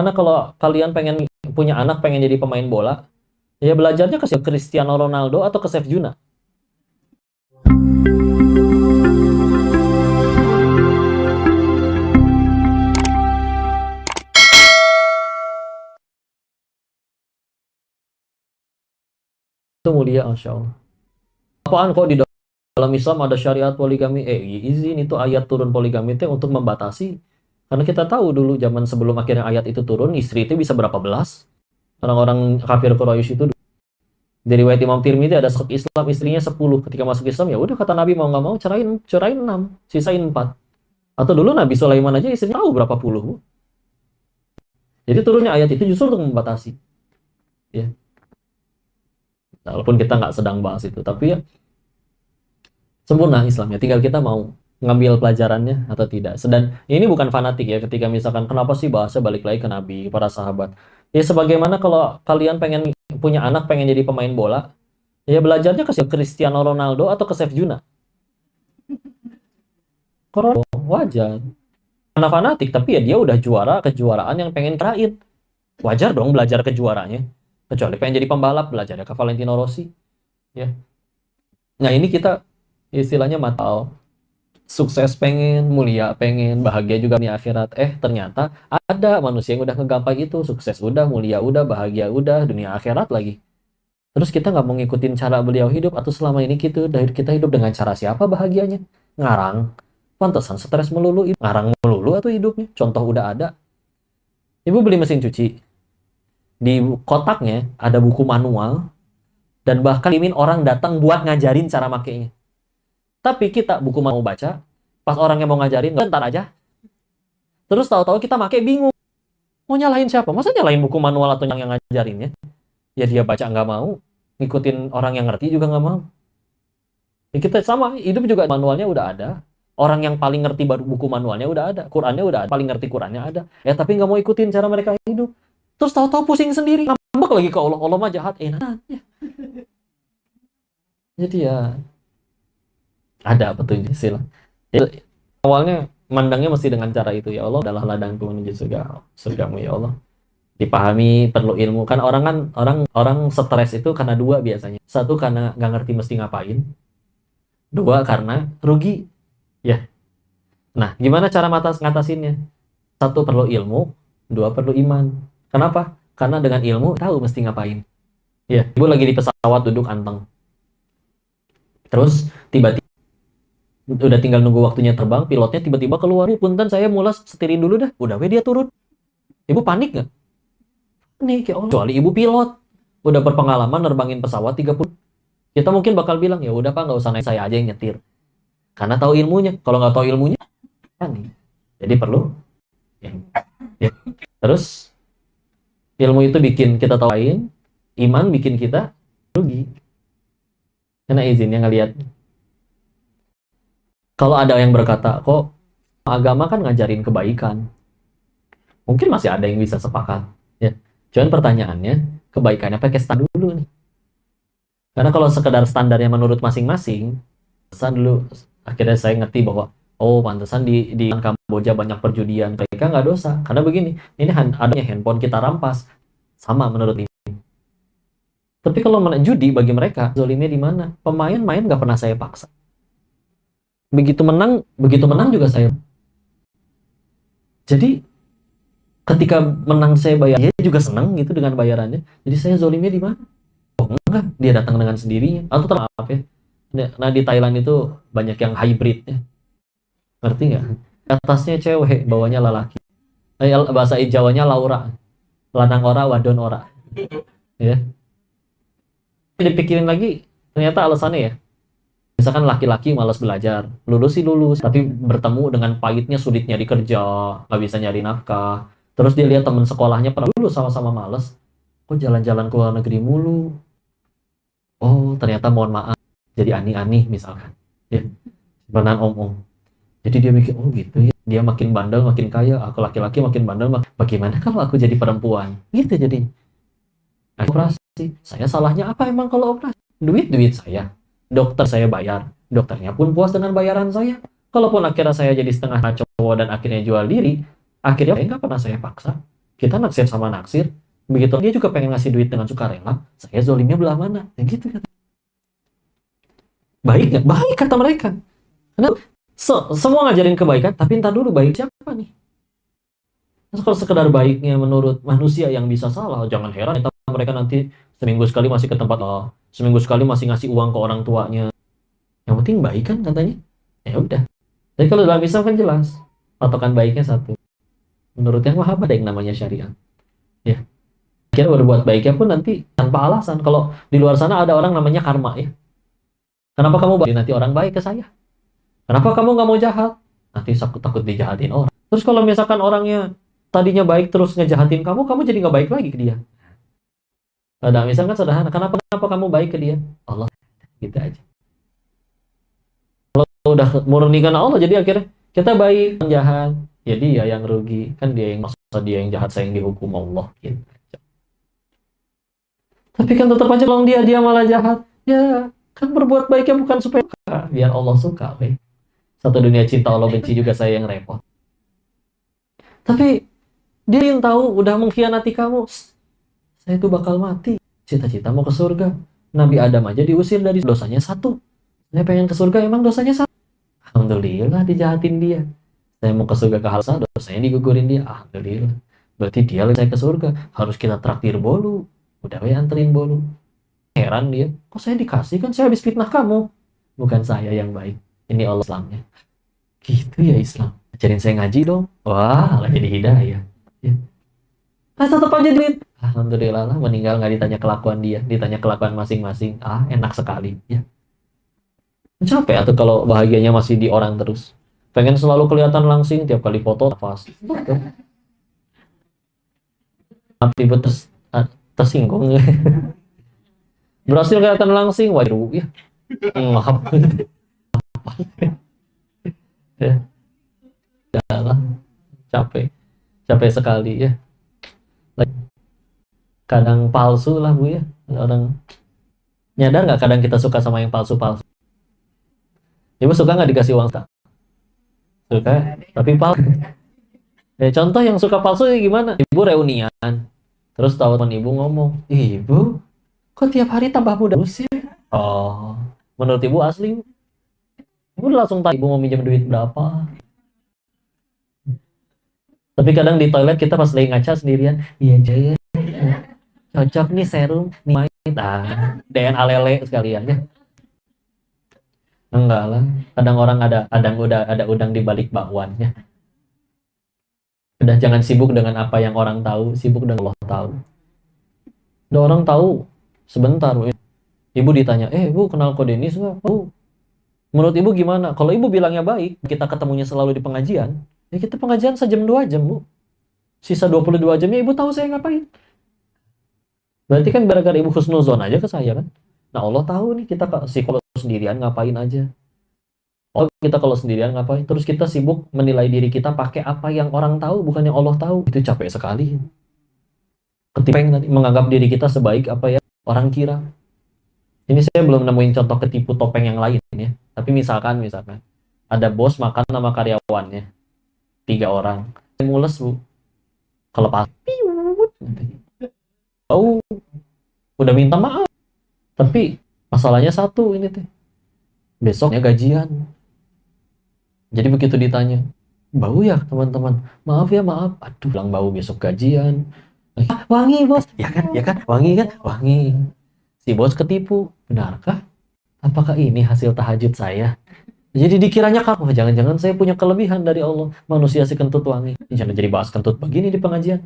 Karena kalau kalian pengen punya anak pengen jadi pemain bola, ya belajarnya ke Cristiano Ronaldo atau ke Chef Juna. Itu mulia, Masya Allah. Apaan kok di dalam Islam ada syariat poligami? Izin itu ayat turun poligami itu untuk membatasi. Karena kita tahu dulu zaman sebelum akhirnya ayat itu turun, istri itu bisa berapa belas. Orang-orang kafir Quraisy itu dari riwayat Imam Tirmidzi ada masuk Islam istrinya 10. Ketika masuk Islam ya udah kata Nabi mau nggak mau cerain 6, sisain 4. Atau dulu Nabi Sulaiman aja istrinya tahu berapa puluh, Bu. Jadi turunnya ayat itu justru untuk membatasi. Ya. Walaupun kita nggak sedang bahas itu, tapi ya sempurna Islamnya. Tinggal kita mau ngambil pelajarannya atau tidak. Dan ini bukan fanatik ya, ketika misalkan kenapa sih bahasa balik lagi ke Nabi, para sahabat. Ya sebagaimana kalau kalian pengen punya anak pengen jadi pemain bola, ya belajarnya ke Cristiano Ronaldo atau ke Chef Juna. Corona wajar. Karena fanatik, tapi ya dia udah juara kejuaraan yang pengen terakhir. Wajar dong belajar kejuaranya. Kecuali pengen jadi pembalap, belajarnya ke Valentino Rossi. Ya. Nah ini kita istilahnya matau. Sukses pengen, mulia pengen, bahagia juga di akhirat. Ternyata ada manusia yang udah ngegampang itu. Sukses udah, mulia udah, bahagia udah, dunia akhirat lagi. Terus kita nggak mau ngikutin cara beliau hidup, atau selama ini kita hidup dengan cara siapa bahagianya? Ngarang. Pantesan stres melulu, ngarang melulu atau hidupnya. Contoh udah ada. Ibu beli mesin cuci. Di kotaknya ada buku manual, dan bahkan ingin orang datang buat ngajarin cara makainya. Tapi kita buku mau baca, pas orang yang mau ngajarin, ntar aja. Terus tahu-tahu kita make bingung. Mau nyalahin siapa? Masa nyalahin buku manual atau yang ngajarinnya? Ya dia baca nggak mau, ngikutin orang yang ngerti juga nggak mau. Ya kita sama, hidup juga manualnya udah ada. Orang yang paling ngerti baru buku manualnya udah ada, Qurannya udah ada, paling ngerti Qurannya ada. Tapi nggak mau ikutin cara mereka hidup. Terus tahu-tahu pusing sendiri, ngambek lagi ke Allah. Allah mah jahat, enak. Jadi ya ada petunjuk istilah. Jadi, awalnya mandangnya mesti dengan cara itu, ya Allah adalah ladangku menuju surgamu ya Allah. Dipahami, perlu ilmu. Kan orang stres itu karena dua biasanya. Satu karena nggak ngerti mesti ngapain. Dua karena rugi. Ya. Nah, gimana cara ngatasinnya? Satu perlu ilmu, dua perlu iman. Kenapa? Karena dengan ilmu tahu mesti ngapain. Ya, ibu lagi di pesawat duduk anteng. Terus tiba-tiba udah tinggal nunggu waktunya terbang, pilotnya tiba-tiba keluar, punten saya mulas setirin dulu dah. Udah dia turun. Ibu panik nggak? Panik ya Allah. Kecuali ibu pilot, udah berpengalaman nerbangin pesawat 30. Kita mungkin bakal bilang, ya udah Pak, nggak usah naik, saya aja yang nyetir. Karena tahu ilmunya. Kalau nggak tahu ilmunya, panik. Jadi perlu. Ya. Terus ilmu itu bikin kita tahu lain, iman bikin kita rugi. Karena izinnya ngelihat. Kalau ada yang berkata, kok agama kan ngajarin kebaikan. Mungkin masih ada yang bisa sepakat. Ya. Cuman pertanyaannya, kebaikannya pakai standar dulu nih. Karena kalau sekedar standarnya menurut masing-masing, pesan dulu, akhirnya saya ngerti bahwa, pantesan di Kamboja banyak perjudian. Mereka nggak dosa. Karena begini, ini adanya handphone kita rampas. Sama menurut ini. Tapi kalau judi bagi mereka, zolimnya di mana? Pemain main nggak pernah saya paksa. Begitu menang juga saya. Jadi ketika menang saya bayar, dia juga senang gitu dengan bayarannya. Jadi saya zolimnya di mana? Enggak, dia datang dengan sendirinya. Atau maaf ya. Nah di Thailand itu banyak yang hybrid ya. Ngerti nggak? Atasnya cewek, bawahnya lelaki. Bahasa Jawanya Laura. Lanang ora, wadon ora. Ya. Dipikirin lagi, ternyata alasannya ya. Misalkan laki-laki malas belajar, lulus sih lulus, tapi bertemu dengan pahitnya, sulitnya di kerja, nggak bisa nyari nafkah. Terus dia lihat teman sekolahnya pernah lulus sama-sama malas. Kok jalan-jalan ke luar negeri mulu? Ternyata mohon maaf, jadi ani-ani misalkan. Ya, benar om-om. Jadi dia mikir, gitu ya. Dia makin bandel, makin kaya. Aku laki-laki makin bandel. Bagaimana kalau aku jadi perempuan? Gitu jadi. Operasi. Saya salahnya apa emang kalau operasi? Duit saya. Dokter saya bayar. Dokternya pun puas dengan bayaran saya. Kalaupun akhirnya saya jadi setengah cowok dan akhirnya jual diri, akhirnya nggak pernah saya paksa. Kita naksir sama naksir, begitu dia juga pengen ngasih duit dengan sukarela, saya zolimnya belah mana? Ya gitu kata. Baik nggak? Baik kata mereka. Karena semua ngajarin kebaikan, tapi entar dulu baik siapa nih? Terus kalau sekedar baiknya menurut manusia yang bisa salah, jangan heran mereka nanti seminggu sekali masih ke tempat seminggu sekali masih ngasih uang ke orang tuanya. Yang penting baik kan katanya. Ya udah. Jadi kalau dalam Islam kan jelas, patokan baiknya satu. Menurut yang Wahhab ada yang namanya syariat. Ya. Kira berbuat baiknya pun nanti tanpa alasan. Kalau di luar sana ada orang namanya karma ya. Kenapa kamu baik? Nanti orang baik ke saya. Kenapa kamu nggak mau jahat? Nanti takut dijahatin orang. Terus kalau misalkan orangnya tadinya baik terus ngejahatin kamu, kamu jadi nggak baik lagi ke dia. Ada misalkan sederhana, kenapa kamu baik ke dia? Allah, gitu aja. Kalau udah murni karena Allah, jadi akhirnya kita baik, jahat, ya dia yang rugi, kan dia yang maksud dia yang jahat, saya yang dihukum Allah. Gitu. Tapi kan tetap aja kalau dia malah jahat, ya kan berbuat baiknya bukan supaya biar Allah suka, we. Satu dunia cinta Allah benci juga saya yang repot. Tapi dia yang tahu udah mengkhianati kamu. Saya itu bakal mati. Cita-cita mau ke surga. Nabi Adam aja diusir dari dosanya satu. Saya pengen ke surga emang dosanya satu. Alhamdulillah dijahatin dia. Saya mau ke surga ke halsa, dosanya digugurin dia. Alhamdulillah. Berarti dia saya ke surga. Harus kita traktir bolu. Udah we anterin bolu. Heran dia. Kok saya dikasih kan saya habis fitnah kamu. Bukan saya yang baik. Ini Allah Islamnya. Gitu ya Islam. Ajarin saya ngaji dong. Wah, lah jadi hidayah. Ya. Nah, tetap aja duit. Alhamdulillah lah, meninggal nggak ditanya kelakuan dia, ditanya kelakuan masing-masing. Enak sekali. Ya. Capek atau kalau bahagianya masih di orang terus. Pengen selalu kelihatan langsing, tiap kali foto nafas. Tiba tersinggung. Berhasil kelihatan langsing, waduh ya. Maaf. Ya. Yalah. Capek sekali ya. Kadang palsu lah Bu ya. Orang nyadar nggak kadang kita suka sama yang palsu-palsu. Ibu suka nggak dikasih uang tak? Suka, tapi palsu. Contoh yang suka palsu gimana? Ibu reunian, terus tahu teman ibu ngomong, ibu, kok tiap hari tambah muda usir? Oh, menurut ibu asli? Ibu langsung tanya ibu mau minjem duit berapa? Tapi kadang di toilet kita pas lagi ngaca sendirian, iya aja. Cocok nih serum, nih DNA lele sekalian ya. Enggak lah, kadang orang ada udang di balik bakwan ya. Udah jangan sibuk dengan apa yang orang tahu, sibuk dengan Allah tahu. Udah orang tahu sebentar, ibu ditanya, Bu kenal Ko Denis nggak? Bu, menurut ibu gimana? Kalau ibu bilangnya baik, kita ketemunya selalu di pengajian, ya kita pengajian sejam 2 jam Bu. Sisa 22 jamnya ibu tahu saya ngapain. Berarti kan gara-gara ibu husnuzon aja ke saya kan. Nah Allah tahu nih kita kalau sendirian ngapain aja. Oh kita kalau sendirian ngapain. Terus kita sibuk menilai diri kita pakai apa yang orang tahu bukan yang Allah tahu. Itu capek sekali. Ketimpang tadi menganggap diri kita sebaik apa ya orang kira. Ini saya belum nemuin contoh ketipu topeng yang lain ya. Tapi misalkan ada bos makan sama karyawannya 3 orang. Mules Bu. Kelepas. Oh, udah minta maaf. Tapi masalahnya satu ini teh. Besoknya gajian. Jadi begitu ditanya, bau ya teman-teman? Maaf ya maaf. Aduh, bilang bau besok gajian. Wangi bos. Ya kan? Wangi kan? Wangi. Si bos ketipu. Benarkah? Apakah ini hasil tahajud saya? Jadi dikiranya kan, wah jangan-jangan saya punya kelebihan dari Allah. Manusia si kentut wangi. Jangan jadi bahas kentut begini di pengajian.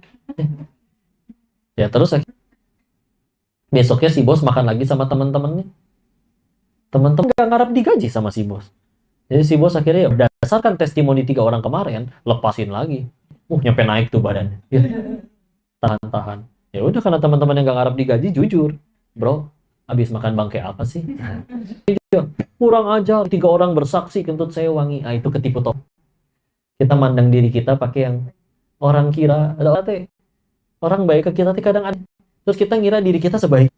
Ya terus besoknya si bos makan lagi sama teman-temannya. Teman-teman gak ngarap digaji sama si bos. Jadi si bos akhirnya ya berdasarkan testimoni 3 orang kemarin, lepasin lagi. Nyampe naik tuh badannya. Ya. Tahan-tahan. Ya udah karena teman-teman yang gak ngarap digaji jujur. Bro, habis makan bangke apa sih? Kurang ajar, 3 orang bersaksi kentut saya wangi. Itu ketipu top. Kita mandang diri kita pakai yang orang kira ada orang baik ke kita kadang ada. Terus kita ngira diri kita sebaik.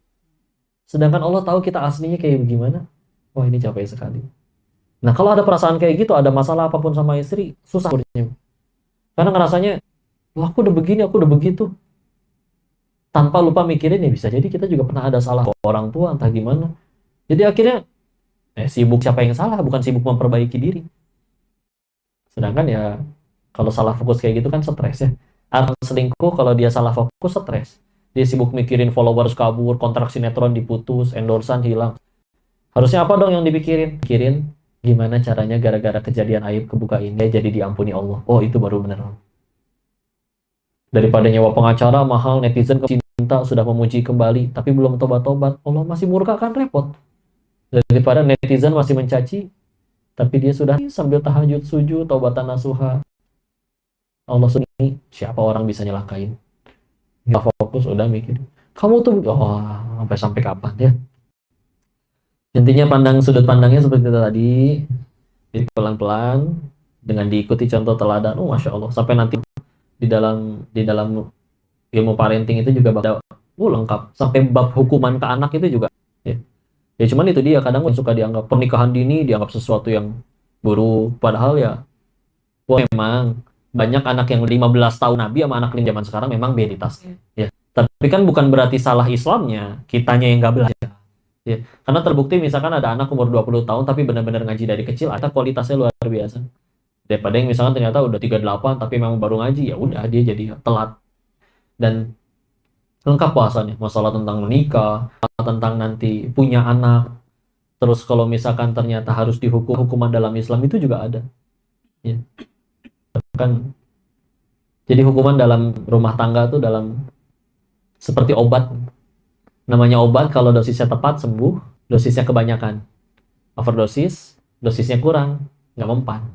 Sedangkan Allah tahu kita aslinya kayak gimana. Wah ini capek sekali. Nah kalau ada perasaan kayak gitu, ada masalah apapun sama istri, susah. Karena ngerasanya wah aku udah begini, aku udah begitu. Tanpa lupa mikirin ya bisa jadi kita juga pernah ada salah ke orang tua, entah gimana. Jadi akhirnya sibuk siapa yang salah, bukan sibuk memperbaiki diri. Sedangkan ya kalau salah fokus kayak gitu kan stres ya. Orang selingkuh kalau dia salah fokus stres. Dia sibuk mikirin followers kabur, kontrak sinetron diputus, endorsan hilang. Harusnya apa dong yang dipikirin? Pikirin gimana caranya gara-gara kejadian aib kebuka ini dia jadi diampuni Allah. Oh itu baru benar. Daripada nyewa pengacara mahal, netizen cinta sudah memuji kembali, tapi belum tobat-tobat. Allah masih murka kan repot. Daripada netizen masih mencaci, tapi dia sudah sambil tahajud sujud, taubatan nasuha. Allah sunyi, siapa orang bisa nyelakain? Nggak fokus, udah mikir. Kamu tuh, oh, sampai kapan ya? Intinya pandang sudut pandangnya seperti itu tadi, jadi pelan-pelan dengan diikuti contoh teladan. Oh, masya Allah, sampai nanti di dalam ilmu parenting itu juga bakal lengkap sampai bab hukuman ke anak itu juga ya. Ya cuman itu dia kadang suka dianggap pernikahan dini dianggap sesuatu yang buruk padahal ya wah, memang banyak anak yang 15 tahun Nabi sama anak zaman sekarang memang beda tasnya ya. Tapi kan bukan berarti salah Islamnya, kitanya yang nggak belajar ya. Karena terbukti misalkan ada anak umur 20 tahun tapi benar-benar ngaji dari kecil, ada kualitasnya luar biasa. Daripada yang misalkan ternyata udah 38 tapi memang baru ngaji, ya udah dia jadi telat. Dan lengkap puasanya, masalah tentang menikah, tentang nanti punya anak, terus kalau misalkan ternyata harus dihukum, hukuman dalam Islam itu juga ada ya. Kan jadi hukuman dalam rumah tangga tuh dalam seperti obat, namanya obat kalau dosisnya tepat sembuh, dosisnya kebanyakan overdosis, dosisnya kurang nggak mempan.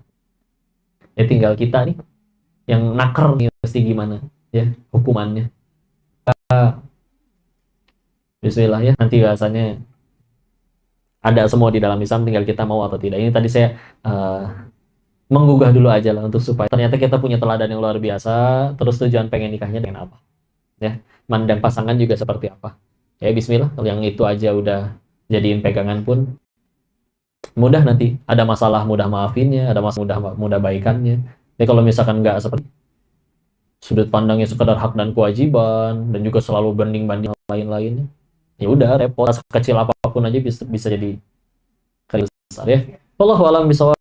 Ya tinggal kita nih yang naker nih pasti gimana ya hukumannya. Bismillah ya, nanti bahasanya ada semua di dalam Islam, tinggal kita mau atau tidak. Ini tadi saya menggugah dulu aja lah untuk supaya ternyata kita punya teladan yang luar biasa. Terus tujuan pengen nikahnya dengan apa ya, mandang pasangan juga seperti apa ya. Bismillah, kalau yang itu aja udah jadiin pegangan pun mudah, nanti ada masalah mudah maafinnya, ada masalah mudah baikannya ya. Kalau misalkan nggak seperti sudut pandangnya sekedar hak dan kewajiban dan juga selalu banding-banding lain-lainnya, ya udah repot. Kecil apapun aja bisa jadi besar ya. Wallahu a'lam bishawab.